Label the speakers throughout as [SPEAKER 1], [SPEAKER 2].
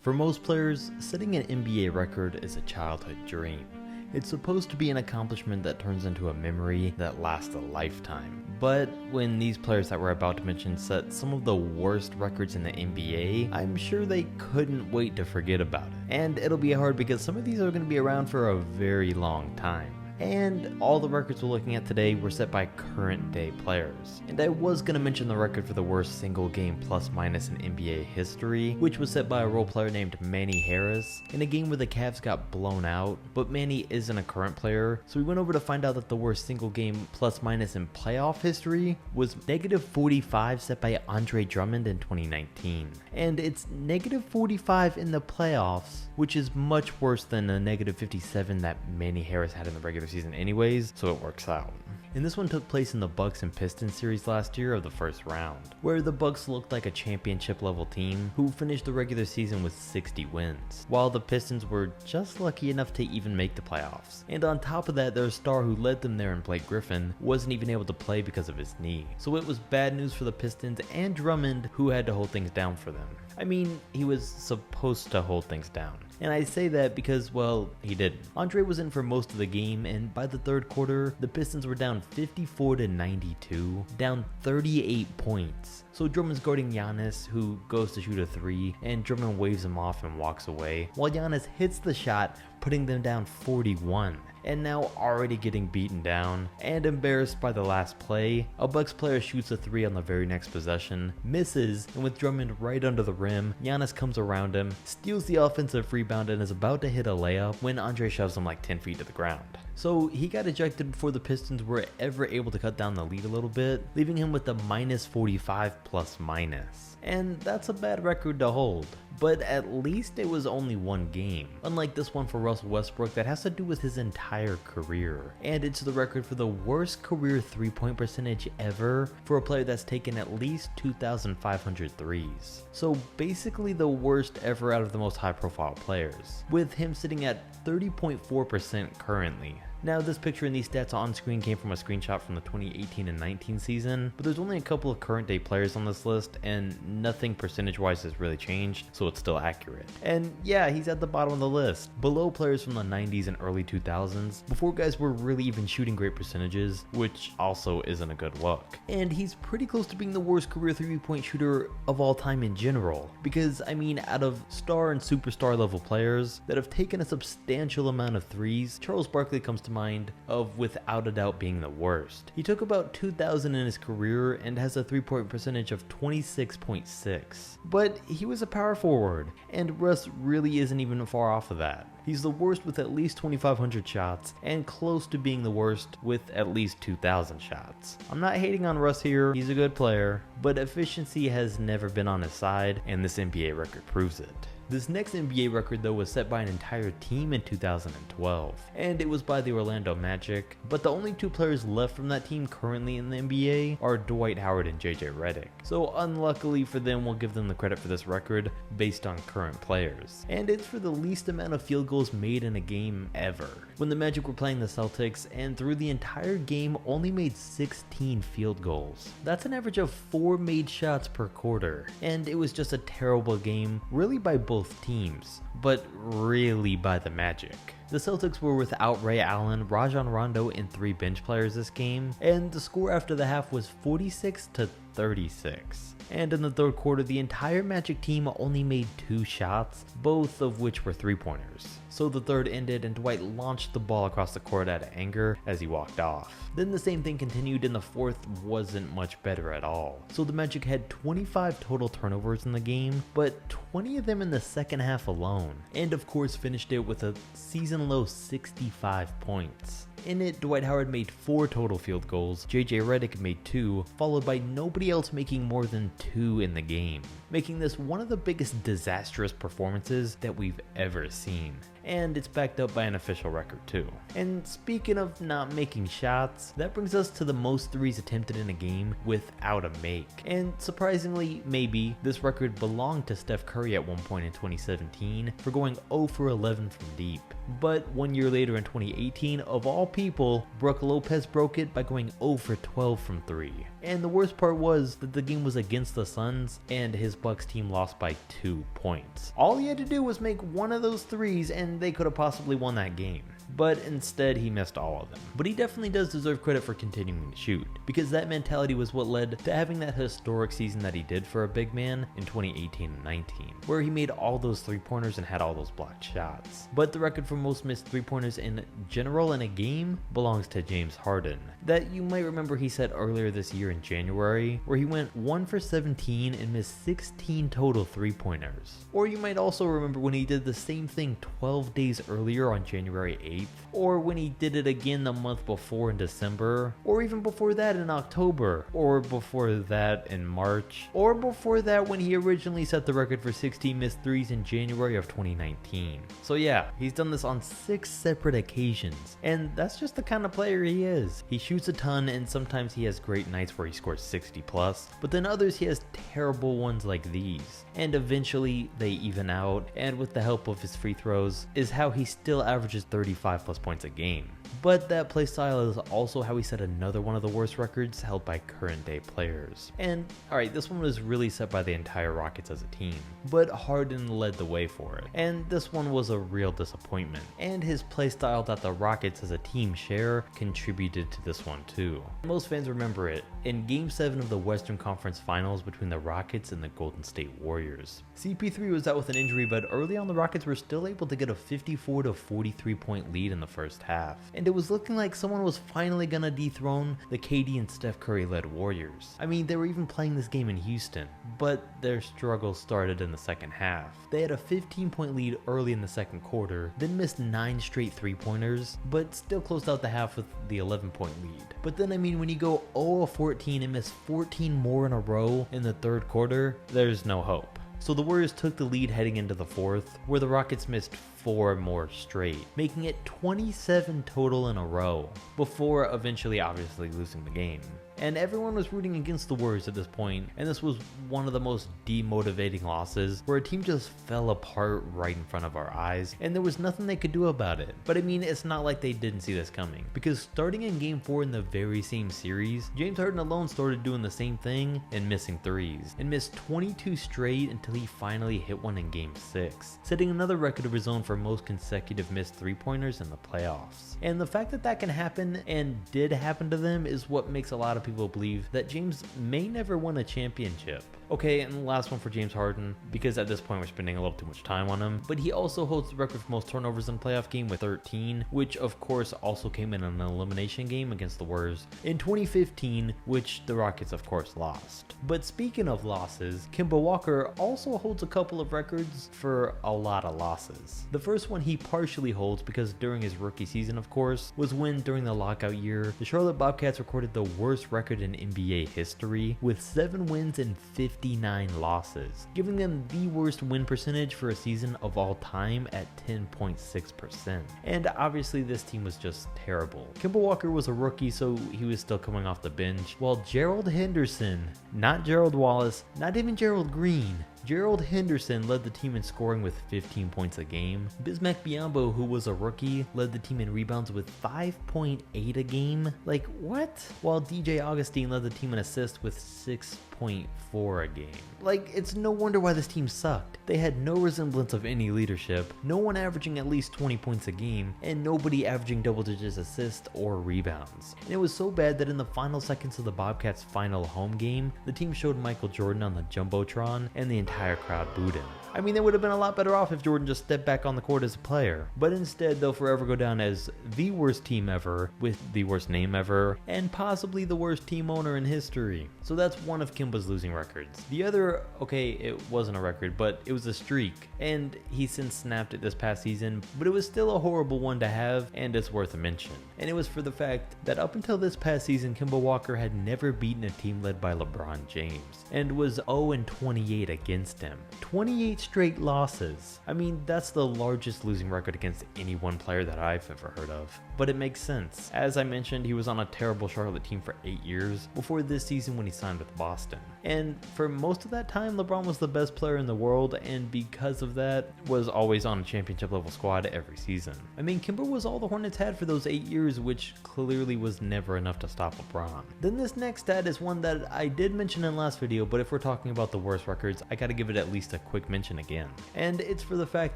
[SPEAKER 1] For most players, setting an NBA record is a childhood dream. It's supposed to be an accomplishment that turns into a memory that lasts a lifetime. But when these players that we're about to mention set some of the worst records in the NBA, I'm sure they couldn't wait to forget about it. And it'll be hard because some of these are going to be around for a very long time. And all the records we're looking at today were set by current day players. And I was going to mention the record for the worst single game plus minus in NBA history, which was set by a role player named Manny Harris in a game where the Cavs got blown out, but Manny isn't a current player, so we went over to find out that the worst single game plus minus in playoff history was -45 set by Andre Drummond in 2019. And it's -45 in the playoffs, which is much worse than the -57 that Manny Harris had in the regular season anyways, so it works out. And this one took place in the Bucks and Pistons series last year of the first round, where the Bucks looked like a championship level team who finished the regular season with 60 wins, while the Pistons were just lucky enough to even make the playoffs. And on top of that, their star who led them there in Blake Griffin wasn't even able to play because of his knee. So it was bad news for the Pistons and Drummond, who had to hold things down for them. I mean, he was supposed to hold things down. And I say that because, well, he didn't. Andre was in for most of the game, and by the third quarter, the Pistons were down 54-92, down 38 points. So Drummond's guarding Giannis, who goes to shoot a three, and Drummond waves him off and walks away, while Giannis hits the shot, putting them down 41. And now already getting beaten down and embarrassed by the last play, a Bucks player shoots a three on the very next possession, misses, and with Drummond right under the rim, Giannis comes around him, steals the offensive rebound, and is about to hit a layup when Andre shoves him like 10 feet to the ground. So he got ejected before the Pistons were ever able to cut down the lead a little bit, leaving him with a -45 plus minus. And that's a bad record to hold. But at least it was only one game, unlike this one for Russell Westbrook that has to do with his entire career. And it's the record for the worst career three-point percentage ever for a player that's taken at least 2,500 threes. So basically the worst ever out of the most high-profile players, with him sitting at 30.4% currently. Now, this picture and these stats on screen came from a screenshot from the 2018 and 19 season, but there's only a couple of current day players on this list, and nothing percentage-wise has really changed, so it's still accurate. And yeah, he's at the bottom of the list, below players from the 90s and early 2000s, before guys were really even shooting great percentages, which also isn't a good look. And he's pretty close to being the worst career three-point shooter of all time in general, because I mean, out of star and superstar level players that have taken a substantial amount of threes, Charles Barkley comes to mind of without a doubt being the worst. He took about 2,000 in his career and has a three-point percentage of 26.6. But he was a power forward, and Russ really isn't even far off of that. He's the worst with at least 2,500 shots, and close to being the worst with at least 2,000 shots. I'm not hating on Russ here, he's a good player, but efficiency has never been on his side, and this NBA record proves it. This next NBA record though was set by an entire team in 2012, and it was by the Orlando Magic, but the only two players left from that team currently in the NBA are Dwight Howard and JJ Redick. So unluckily for them, we'll give them the credit for this record based on current players. And it's for the least amount of field goals made in a game ever, when the Magic were playing the Celtics and through the entire game only made 16 field goals. That's an average of 4 made shots per quarter, and it was just a terrible game, really by both teams, but really by the Magic. The Celtics were without Ray Allen, Rajon Rondo, and 3 bench players this game, and the score after the half was 46-36. And in the third quarter, the entire Magic team only made 2 shots, both of which were three-pointers. So the third ended and Dwight launched the ball across the court out of anger as he walked off. Then the same thing continued and the fourth wasn't much better at all. So the Magic had 25 total turnovers in the game, but 20 of them in the second half alone. And of course finished it with a season low 65 points. In it, Dwight Howard made 4 total field goals, JJ Redick made 2, followed by nobody else making more than 2 in the game, making this one of the biggest disastrous performances that we've ever seen. And it's backed up by an official record too. And speaking of not making shots, that brings us to the most threes attempted in a game without a make. And surprisingly, maybe, this record belonged to Steph Curry at one point in 2017 for going 0 for 11 from deep. But 1 year later in 2018, of all people, Brook Lopez broke it by going 0 for 12 from 3. And the worst part was that the game was against the Suns and his Bucks team lost by 2 points. All he had to do was make one of those threes and they could have possibly won that game. But instead he missed all of them. But he definitely does deserve credit for continuing to shoot, because that mentality was what led to having that historic season that he did for a big man in 2018 and 19, where he made all those 3-pointers and had all those blocked shots. But the record for most missed 3-pointers in general in a game belongs to James Harden, that you might remember he set earlier this year in January, where he went 1 for 17 and missed 16 total 3-pointers. Or you might also remember when he did the same thing 12 days earlier on January 8th, or when he did it again the month before in December, or even before that in October, or before that in March, or before that when he originally set the record for 16 missed threes in January of 2019. So yeah, he's done this on 6 separate occasions, and that's just the kind of player he is. He shoots a ton, and sometimes he has great nights where he scores 60 plus, but then others he has terrible ones like these. And eventually they even out, and with the help of his free throws is how he still averages 35 plus points a game. But that playstyle is also how he set another one of the worst records held by current day players. And alright, this one was really set by the entire Rockets as a team, but Harden led the way for it. And this one was a real disappointment. And his playstyle that the Rockets as a team share contributed to this one too. Most fans remember it in Game 7 of the Western Conference Finals between the Rockets and the Golden State Warriors. CP3 was out with an injury, but early on the Rockets were still able to get a 54 to 43 point lead in the first half. And it was looking like someone was finally gonna dethrone the KD and Steph Curry led Warriors. I mean, they were even playing this game in Houston, but their struggles started in the second half. They had a 15-point lead early in the second quarter, then missed 9 straight 3-pointers, but still closed out the half with the 11-point lead. But then, I mean, when you go 0 of 14 and miss 14 more in a row in the third quarter, there's no hope. So the Warriors took the lead heading into the fourth, where the Rockets missed 4 more straight, making it 27 total in a row, before eventually obviously losing the game. And everyone was rooting against the Warriors at this point, and this was one of the most demotivating losses, where a team just fell apart right in front of our eyes, and there was nothing they could do about it. But I mean, it's not like they didn't see this coming, because starting in Game 4 in the very same series, James Harden alone started doing the same thing and missing threes, and missed 22 straight until he finally hit one in Game 6, setting another record of his own for most consecutive missed 3-pointers in the playoffs. And the fact that that can happen, and did happen to them, is what makes a lot of people believe that James may never win a championship. Okay, and the last one for James Harden, because at this point we're spending a little too much time on him, but he also holds the record for most turnovers in a playoff game with 13, which of course also came in an elimination game against the Warriors in 2015, which the Rockets of course lost. But speaking of losses, Kemba Walker also holds a couple of records for a lot of losses. The first one he partially holds because during his rookie season, of course, was when during the lockout year, the Charlotte Bobcats recorded the worst record in NBA history with 7 wins and 59 losses, giving them the worst win percentage for a season of all time at 10.6%. And obviously this team was just terrible. Kemba Walker was a rookie, so he was still coming off the bench, while Gerald Henderson, not Gerald Wallace, not even Gerald Green, Gerald Henderson led the team in scoring with 15 points a game. Bismack Biyombo, who was a rookie, led the team in rebounds with 5.8 a game. Like, what? While DJ Augustine led the team in assists with 6.4 a game. Like, it's no wonder why this team sucked. They had no resemblance of any leadership, no one averaging at least 20 points a game, and nobody averaging double digits assists or rebounds. And it was so bad that in the final seconds of the Bobcats' final home game, the team showed Michael Jordan on the Jumbotron, and the entire crowd booed him. I mean, they would have been a lot better off if Jordan just stepped back on the court as a player. But instead, they'll forever go down as the worst team ever, with the worst name ever, and possibly the worst team owner in history. So that's one of Kemba's losing records. The other, okay, it wasn't a record, but it was a streak, and he since snapped it this past season, but it was still a horrible one to have, and it's worth a mention. And it was for the fact that up until this past season, Kemba Walker had never beaten a team led by LeBron James, and was 0-28 against him. 28 straight losses. I mean, that's the largest losing record against any one player that I've ever heard of. But it makes sense. As I mentioned, he was on a terrible Charlotte team for 8 years before this season when he signed with Boston. And for most of that time, LeBron was the best player in the world, and because of that, was always on a championship level squad every season. I mean, Kimber was all the Hornets had for those 8 years, which clearly was never enough to stop LeBron. Then this next stat is one that I did mention in the last video, but if we're talking about the worst records, I gotta give it at least a quick mention again. And it's for the fact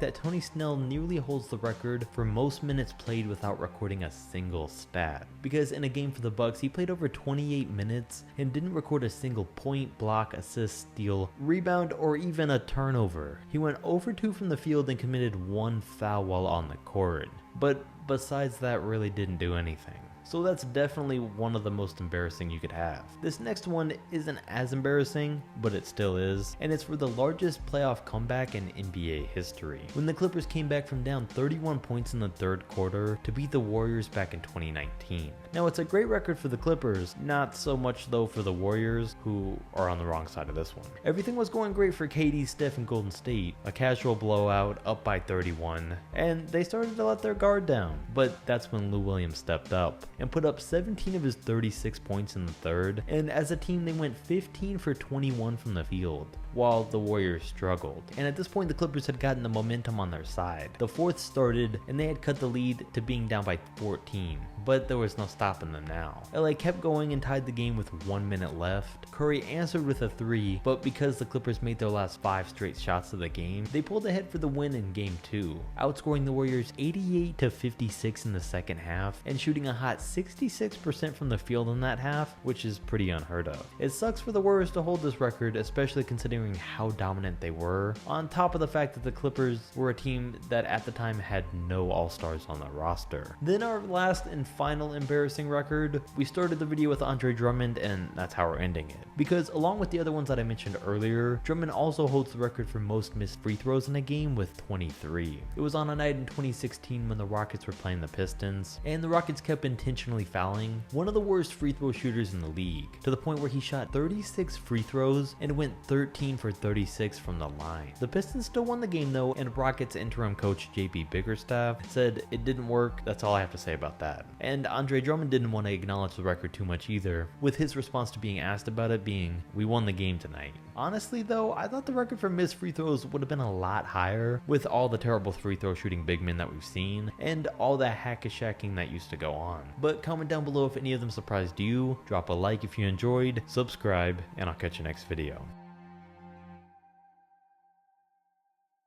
[SPEAKER 1] that Tony Snell nearly holds the record for most minutes played without recording a single stat. Because in a game for the Bucks, he played over 28 minutes and didn't record a single point, block, assist, steal, rebound, or even a turnover. He went over 2 from the field and committed 1 foul while on the court. But besides that, really didn't do anything. So that's definitely one of the most embarrassing you could have. This next one isn't as embarrassing, but it still is, and it's for the largest playoff comeback in NBA history, when the Clippers came back from down 31 points in the third quarter to beat the Warriors back in 2019. Now, it's a great record for the Clippers, not so much though for the Warriors, who are on the wrong side of this one. Everything was going great for KD, Steph, and Golden State, a casual blowout, up by 31, and they started to let their guard down, but that's when Lou Williams stepped up and put up 17 of his 36 points in the third, and as a team they went 15 for 21 from the field, while the Warriors struggled. And at this point the Clippers had gotten the momentum on their side. The fourth started and they had cut the lead to being down by 14, but there was no stopping them now. LA kept going and tied the game with 1 minute left. Curry answered with a 3, but because the Clippers made their last 5 straight shots of the game, they pulled ahead for the win in game 2, outscoring the Warriors 88-56 in the second half and shooting a hot 66% from the field in that half, which is pretty unheard of. It sucks for the Warriors to hold this record, especially considering how dominant they were, on top of the fact that the Clippers were a team that at the time had no all-stars on their roster. Then our last and final embarrassing record, we started the video with Andre Drummond, and that's how we're ending it. Because along with the other ones that I mentioned earlier, Drummond also holds the record for most missed free throws in a game with 23. It was on a night in 2016 when the Rockets were playing the Pistons, and the Rockets kept intentionally fouling one of the worst free throw shooters in the league, to the point where he shot 36 free throws and went 13 for 36 from the line. The Pistons still won the game though, and Rockets interim coach JB Bickerstaff said it didn't work. That's all I have to say about that. And Andre Drummond didn't want to acknowledge the record too much either, with his response to being asked about it being, "We won the game tonight." Honestly though, I thought the record for missed free throws would have been a lot higher, with all the terrible free throw shooting big men that we've seen, and all the hack-a-shacking that used to go on. But comment down below if any of them surprised you, drop a like if you enjoyed, subscribe, and I'll catch you next video.